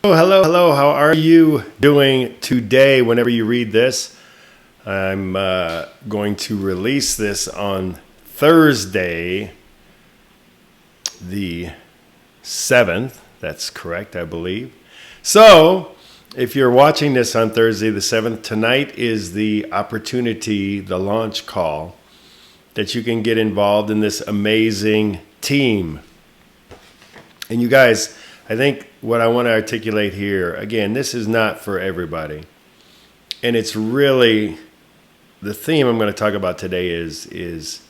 Oh, hello, hello. How are you doing today? Whenever you read this, I'm going to release this on Thursday, the 7th. That's correct, I believe. So, if you're watching this on Thursday, the 7th, tonight is the opportunity, the launch call, that you can get involved in this amazing team. And you guys, I think what I want to articulate here, again, this is not for everybody. And it's really, the theme I'm going to talk about today is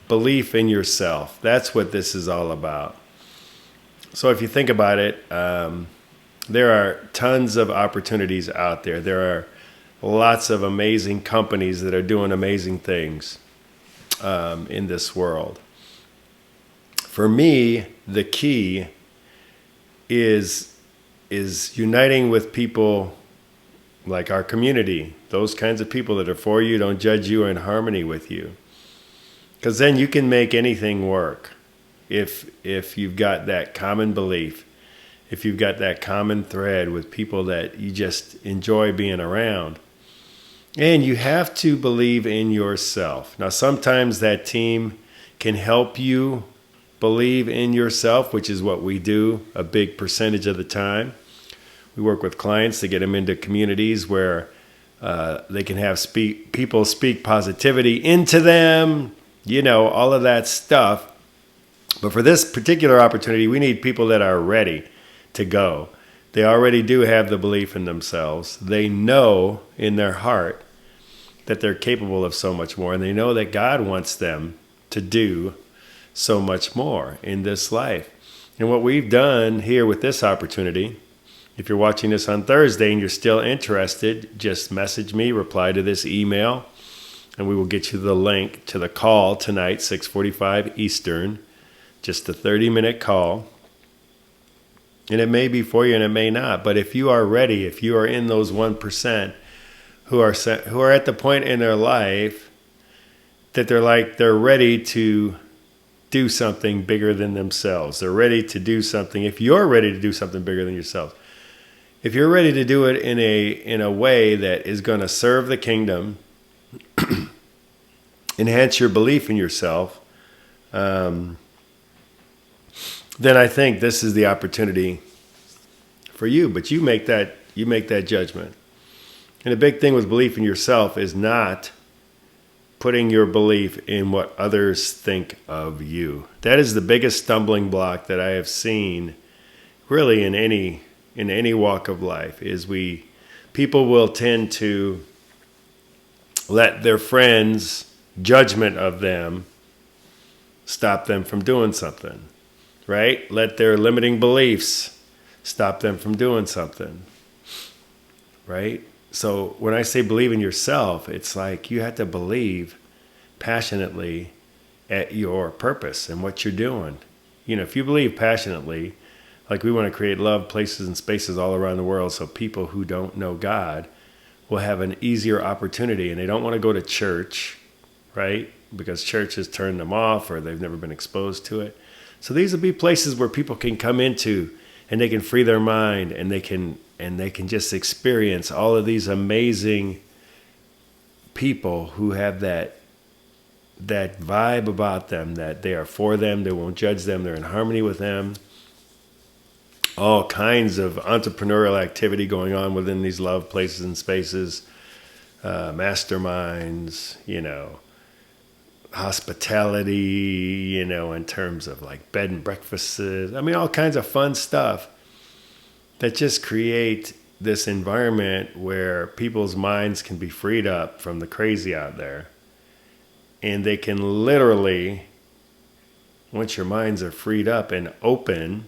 belief in yourself. That's what this is all about. So if you think about it, there are tons of opportunities out there. There are lots of amazing companies that are doing amazing things in this world. For me, the key is uniting with people like our community, those kinds of people that are for you, don't judge you, are in harmony with you. Because then you can make anything work if you've got that common belief, if you've got that common thread with people that you just enjoy being around. And you have to believe in yourself. Now, sometimes that team can help you believe in yourself, which is what we do a big percentage of the time. We work with clients to get them into communities where they can have people speak positivity into them, all of that stuff. But for this particular opportunity, we need people that are ready to go. They already do have the belief in themselves. They know in their heart that they're capable of so much more, and they know that God wants them to do so much more in this life. And what we've done here with this opportunity, if you're watching this on Thursday and you're still interested, just message me, reply to this email, and we will get you the link to the call tonight, 6:45 Eastern, just a 30-minute call. And it may be for you and it may not, but if you are ready, if you are in those 1% who are at the point in their life that they're ready to do something bigger than themselves. They're ready to do something. If you're ready to do something bigger than yourself, if you're ready to do it in a way that is going to serve the kingdom, enhance your belief in yourself, then I think this is the opportunity for you. But you make that judgment. And the big thing with belief in yourself is not putting your belief in what others think of you. That is the biggest stumbling block that I have seen really in any walk of life, is people will tend to let their friends' judgment of them stop them from doing something, right? Let their limiting beliefs stop them from doing something, right? So when I say believe in yourself, it's like you have to believe passionately at your purpose and what you're doing. If you believe passionately, like we want to create love places and spaces all around the world so people who don't know God will have an easier opportunity, and they don't want to go to church, right? Because church has turned them off or they've never been exposed to it. So these will be places where people can come into and they can free their mind, and they can just experience all of these amazing people who have that vibe about them, that they are for them, they won't judge them, they're in harmony with them. All kinds of entrepreneurial activity going on within these love places and spaces, masterminds, hospitality, in terms of like bed and breakfasts. All kinds of fun stuff that just create this environment where people's minds can be freed up from the crazy out there. And they can literally, once your minds are freed up and open,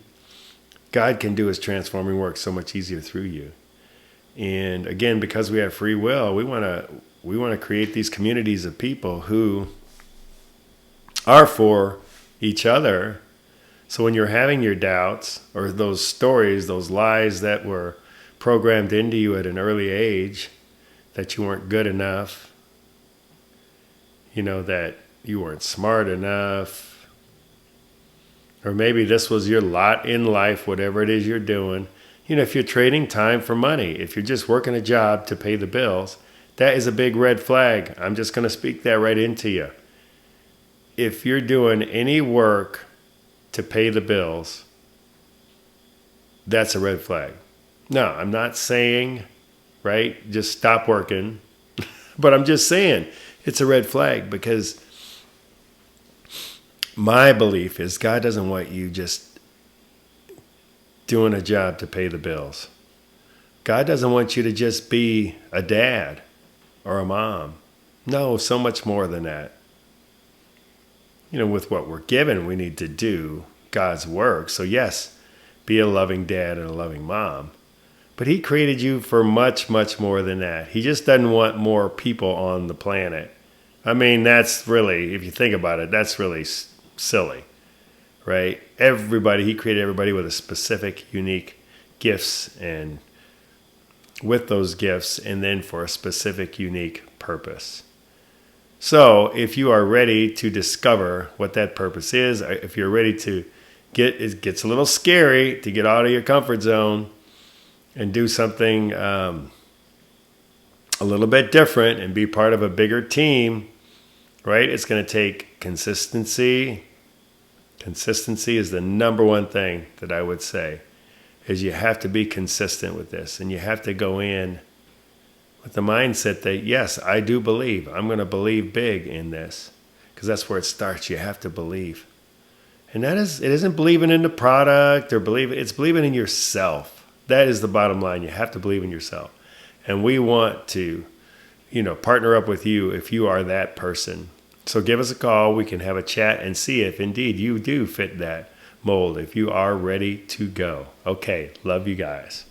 God can do his transforming work so much easier through you. And again, because we have free will, we want to create these communities of people who are for each other. So when you're having your doubts or those stories, those lies that were programmed into you at an early age, that you weren't good enough, that you weren't smart enough, or maybe this was your lot in life, whatever it is you're doing, If you're trading time for money, if you're just working a job to pay the bills, that is a big red flag. I'm just going to speak that right into you. If you're doing any work to pay the bills, that's a red flag. No, I'm not saying, right, just stop working. But I'm just saying it's a red flag, because my belief is God doesn't want you just doing a job to pay the bills. God doesn't want you to just be a dad or a mom. No, so much more than that. With what we're given, we need to do God's work. So yes, be a loving dad and a loving mom. But he created you for much, much more than that. He just doesn't want more people on the planet. I mean, that's really, if you think about it, that's really silly, right? He created everybody with a specific, unique gifts, and with those gifts, and then for a specific, unique purpose. So if you are ready to discover what that purpose is, if you're ready to it gets a little scary to get out of your comfort zone and do something a little bit different and be part of a bigger team, right? It's going to take consistency. Consistency is the number one thing that I would say, is you have to be consistent with this, and you have to go in with the mindset that, yes, I do believe. I'm going to believe big in this, because that's where it starts. You have to believe. And it isn't believing in the product or it's believing in yourself. That is the bottom line. You have to believe in yourself. And we want to, partner up with you if you are that person. So give us a call. We can have a chat and see if indeed you do fit that mold, if you are ready to go. Okay. Love you guys.